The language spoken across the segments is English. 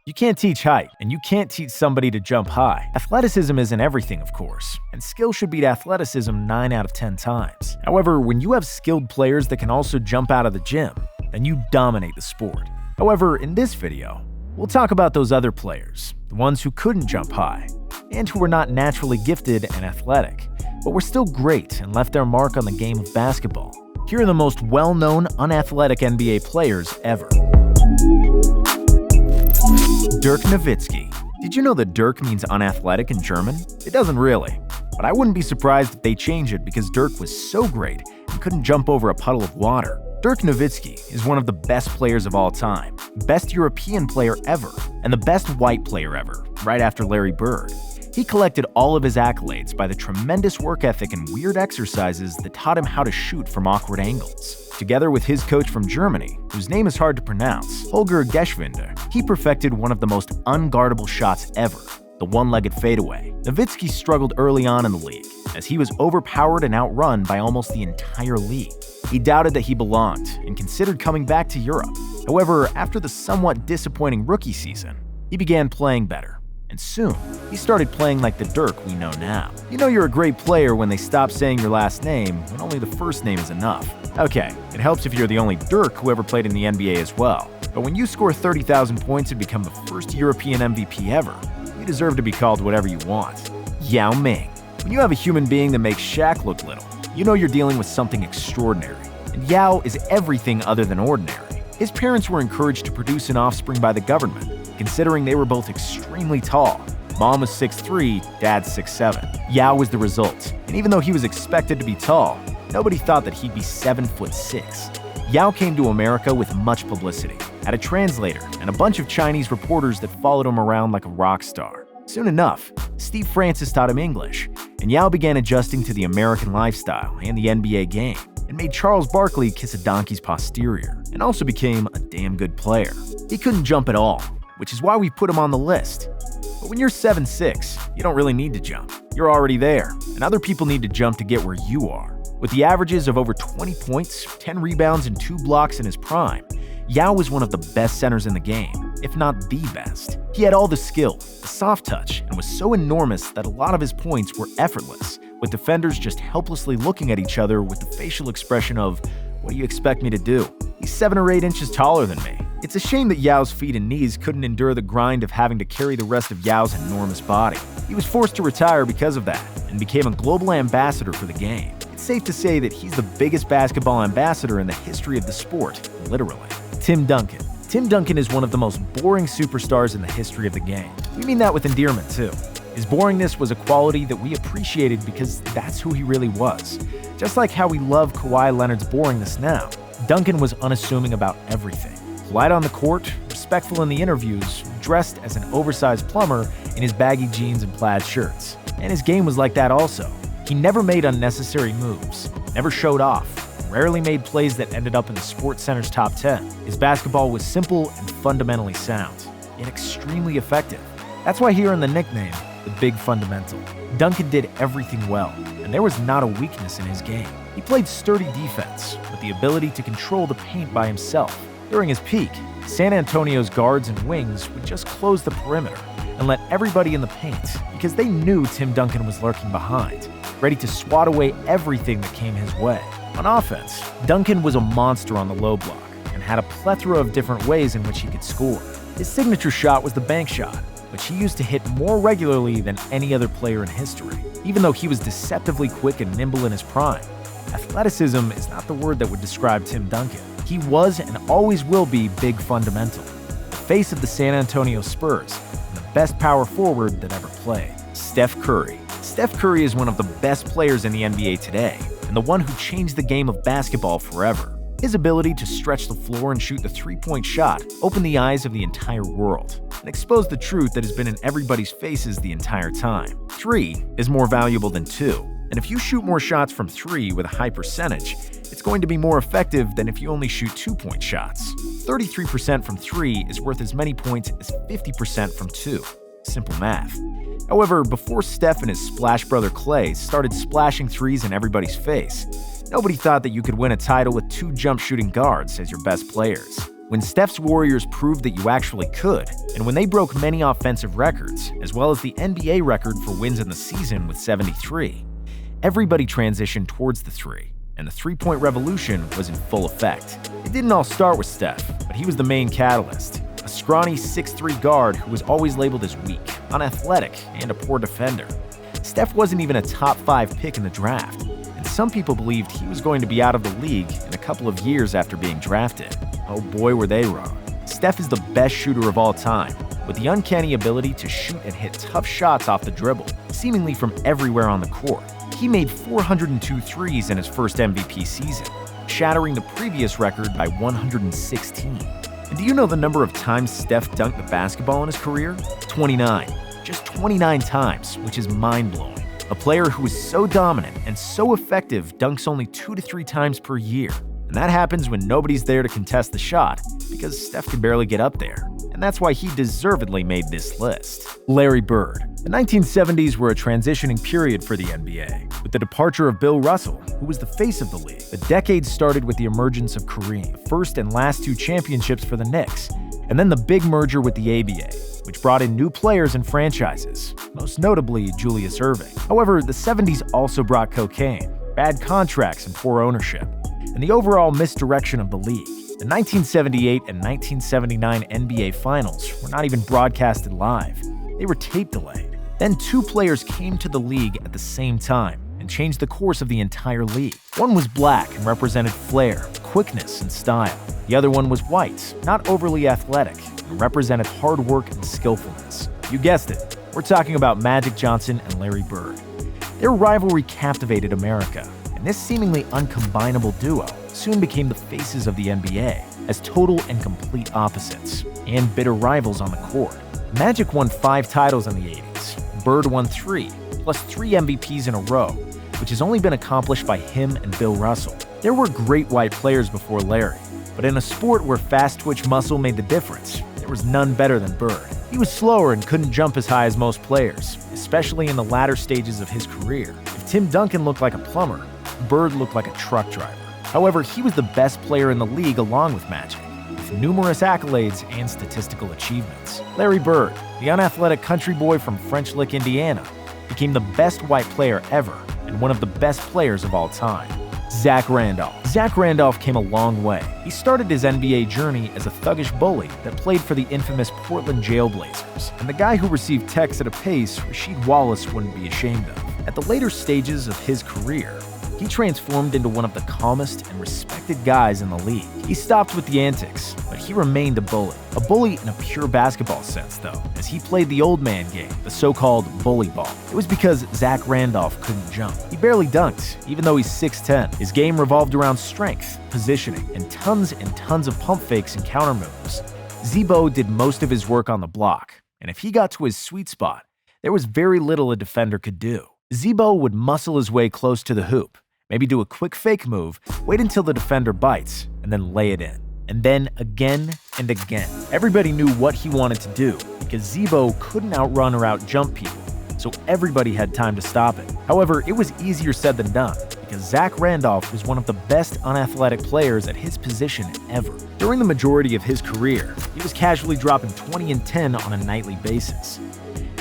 You can't teach height, and you can't teach somebody to jump high. Athleticism isn't everything, of course, and skill should beat athleticism 9 out of 10 times. However, when you have skilled players that can also jump out of the gym, then you dominate the sport. However, in this video, we'll talk about those other players, the ones who couldn't jump high, and who were not naturally gifted and athletic, but were still great and left their mark on the game of basketball. Here are the most well-known unathletic NBA players ever. Dirk Nowitzki. Did you know that Dirk means unathletic in German? It doesn't really, but I wouldn't be surprised if they change it because Dirk was so great and couldn't jump over a puddle of water. Dirk Nowitzki is one of the best players of all time, best European player ever, and the best white player ever, right after Larry Bird. He collected all of his accolades by the tremendous work ethic and weird exercises that taught him how to shoot from awkward angles. Together with his coach from Germany, whose name is hard to pronounce, Holger Geschwinde, he perfected one of the most unguardable shots ever, the one-legged fadeaway. Nowitzki struggled early on in the league, as he was overpowered and outrun by almost the entire league. He doubted that he belonged and considered coming back to Europe. However, after the somewhat disappointing rookie season, he began playing better. And soon, he started playing like the Dirk we know now. You know you're a great player when they stop saying your last name when only the first name is enough. Okay, it helps if you're the only Dirk who ever played in the NBA as well. But when you score 30,000 points and become the first European MVP ever, you deserve to be called whatever you want. Yao Ming. When you have a human being that makes Shaq look little, you know you're dealing with something extraordinary. And Yao is everything other than ordinary. His parents were encouraged to produce an offspring by the government, considering they were both extremely tall. Mom was 6'3", Dad 6'7". Yao was the result, and even though he was expected to be tall, nobody thought that he'd be 7'6". Yao came to America with much publicity, had a translator, and a bunch of Chinese reporters that followed him around like a rock star. Soon enough, Steve Francis taught him English, and Yao began adjusting to the American lifestyle and the NBA game, and made Charles Barkley kiss a donkey's posterior, and also became a damn good player. He couldn't jump at all, which is why we put him on the list. But when you're 7'6", you don't really need to jump. You're already there, and other people need to jump to get where you are. With the averages of over 20 points, 10 rebounds, and 2 blocks in his prime, Yao was one of the best centers in the game, if not the best. He had all the skill, the soft touch, and was so enormous that a lot of his points were effortless, with defenders just helplessly looking at each other with the facial expression of, "What do you expect me to do? He's 7 or 8 inches taller than me." It's a shame that Yao's feet and knees couldn't endure the grind of having to carry the rest of Yao's enormous body. He was forced to retire because of that, and became a global ambassador for the game. It's safe to say that he's the biggest basketball ambassador in the history of the sport, literally. Tim Duncan. Tim Duncan is one of the most boring superstars in the history of the game. We mean that with endearment, too. His boringness was a quality that we appreciated because that's who he really was. Just like how we love Kawhi Leonard's boringness now, Duncan was unassuming about everything. Polite on the court, respectful in the interviews, dressed as an oversized plumber in his baggy jeans and plaid shirts. And his game was like that also. He never made unnecessary moves, never showed off, rarely made plays that ended up in the SportsCenter's top 10. His basketball was simple and fundamentally sound, yet extremely effective. That's why he earned the nickname, the Big Fundamental. Duncan did everything well, and there was not a weakness in his game. He played sturdy defense, with the ability to control the paint by himself. During his peak, San Antonio's guards and wings would just close the perimeter and let everybody in the paint because they knew Tim Duncan was lurking behind, ready to swat away everything that came his way. On offense, Duncan was a monster on the low block and had a plethora of different ways in which he could score. His signature shot was the bank shot, which he used to hit more regularly than any other player in history, even though he was deceptively quick and nimble in his prime. Athleticism is not the word that would describe Tim Duncan. He was and always will be Big Fundamental, the face of the San Antonio Spurs, and the best power forward that ever played. Steph Curry. Steph Curry is one of the best players in the NBA today, and the one who changed the game of basketball forever. His ability to stretch the floor and shoot the three-point shot opened the eyes of the entire world and exposed the truth that has been in everybody's faces the entire time. 3 is more valuable than 2, and if you shoot more shots from 3 with a high percentage, it's going to be more effective than if you only shoot 2-point shots. 33% from 3 is worth as many points as 50% from 2. Simple math. However, before Steph and his splash brother Klay started splashing threes in everybody's face, nobody thought that you could win a title with 2 jump shooting guards as your best players. When Steph's Warriors proved that you actually could, and when they broke many offensive records, as well as the NBA record for wins in the season with 73, everybody transitioned towards the three, and the three-point revolution was in full effect. It didn't all start with Steph, but he was the main catalyst. A scrawny 6'3" guard who was always labeled as weak, unathletic, and a poor defender. Steph wasn't even a top 5 pick in the draft, and some people believed he was going to be out of the league in a couple of years after being drafted. Oh boy, were they wrong. Steph is the best shooter of all time, with the uncanny ability to shoot and hit tough shots off the dribble, seemingly from everywhere on the court. He made 402 threes in his first MVP season, shattering the previous record by 116. And do you know the number of times Steph dunked the basketball in his career? 29. Just 29 times, which is mind-blowing. A player who is so dominant and so effective dunks only 2 to 3 times per year. And that happens when nobody's there to contest the shot, because Steph can barely get up there. And that's why he deservedly made this list. Larry Bird. The 1970s were a transitioning period for the NBA, with the departure of Bill Russell, who was the face of the league. The decade started with the emergence of Kareem, the first and last 2 championships for the Knicks, and then the big merger with the ABA, which brought in new players and franchises, most notably Julius Erving. However, the 70s also brought cocaine, bad contracts and poor ownership, and the overall misdirection of the league. The 1978 and 1979 NBA Finals were not even broadcasted live. They were tape delayed. Then 2 players came to the league at the same time and changed the course of the entire league. One was black and represented flair, quickness, and style. The other one was white, not overly athletic, and represented hard work and skillfulness. You guessed it, we're talking about Magic Johnson and Larry Bird. Their rivalry captivated America, and this seemingly uncombinable duo soon became the faces of the NBA as total and complete opposites, and bitter rivals on the court. Magic won 5 titles in the 80s, Bird won 3, plus 3 MVPs in a row, which has only been accomplished by him and Bill Russell. There were great white players before Larry, but in a sport where fast-twitch muscle made the difference, there was none better than Bird. He was slower and couldn't jump as high as most players, especially in the latter stages of his career. If Tim Duncan looked like a plumber, Bird looked like a truck driver. However, he was the best player in the league along with Magic, with numerous accolades and statistical achievements. Larry Bird, the unathletic country boy from French Lick, Indiana, became the best white player ever and one of the best players of all time. Zach Randolph. Zach Randolph came a long way. He started his NBA journey as a thuggish bully that played for the infamous Portland Jailblazers, and the guy who received texts at a pace Rasheed Wallace wouldn't be ashamed of. At the later stages of his career, he transformed into one of the calmest and respected guys in the league. He stopped with the antics, but he remained a bully. A bully in a pure basketball sense, though, as he played the old man game, the so-called bully ball. It was because Zach Randolph couldn't jump. He barely dunked, even though he's 6'10". His game revolved around strength, positioning, and tons of pump fakes and counter moves. Z-Bo did most of his work on the block, and if he got to his sweet spot, there was very little a defender could do. Z-Bo would muscle his way close to the hoop, maybe do a quick fake move, wait until the defender bites, and then lay it in. And then again and again. Everybody knew what he wanted to do, because Z-Bo couldn't outrun or outjump people, so everybody had time to stop it. However, it was easier said than done, because Zach Randolph was one of the best unathletic players at his position ever. During the majority of his career, he was casually dropping 20 and 10 on a nightly basis.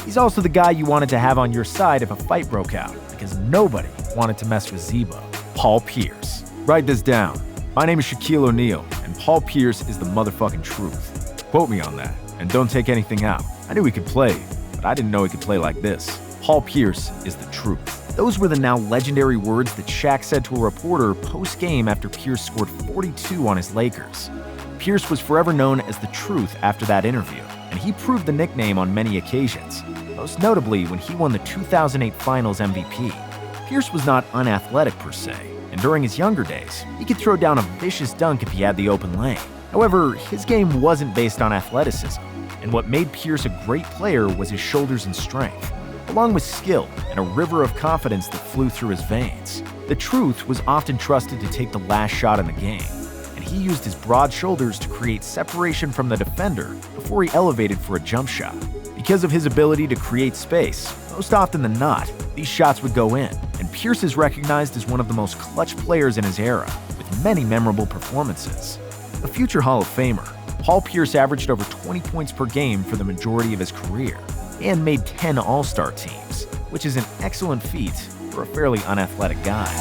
He's also the guy you wanted to have on your side if a fight broke out, because nobody wanted to mess with Z-Bo. Paul Pierce. Write this down. My name is Shaquille O'Neal, and Paul Pierce is the motherfucking truth. Quote me on that, and don't take anything out. I knew he could play, but I didn't know he could play like this. Paul Pierce is the truth. Those were the now legendary words that Shaq said to a reporter post-game after Pierce scored 42 on his Lakers. Pierce was forever known as the truth after that interview, and he proved the nickname on many occasions, most notably when he won the 2008 Finals MVP. Pierce was not unathletic per se, and during his younger days, he could throw down a vicious dunk if he had the open lane. However, his game wasn't based on athleticism, and what made Pierce a great player was his shoulders and strength, along with skill and a river of confidence that flew through his veins. The truth was often trusted to take the last shot in the game, and he used his broad shoulders to create separation from the defender before he elevated for a jump shot. Because of his ability to create space, most often than not, these shots would go in, and Pierce is recognized as one of the most clutch players in his era, with many memorable performances. A future Hall of Famer, Paul Pierce averaged over 20 points per game for the majority of his career and made 10 All-Star teams, which is an excellent feat for a fairly unathletic guy.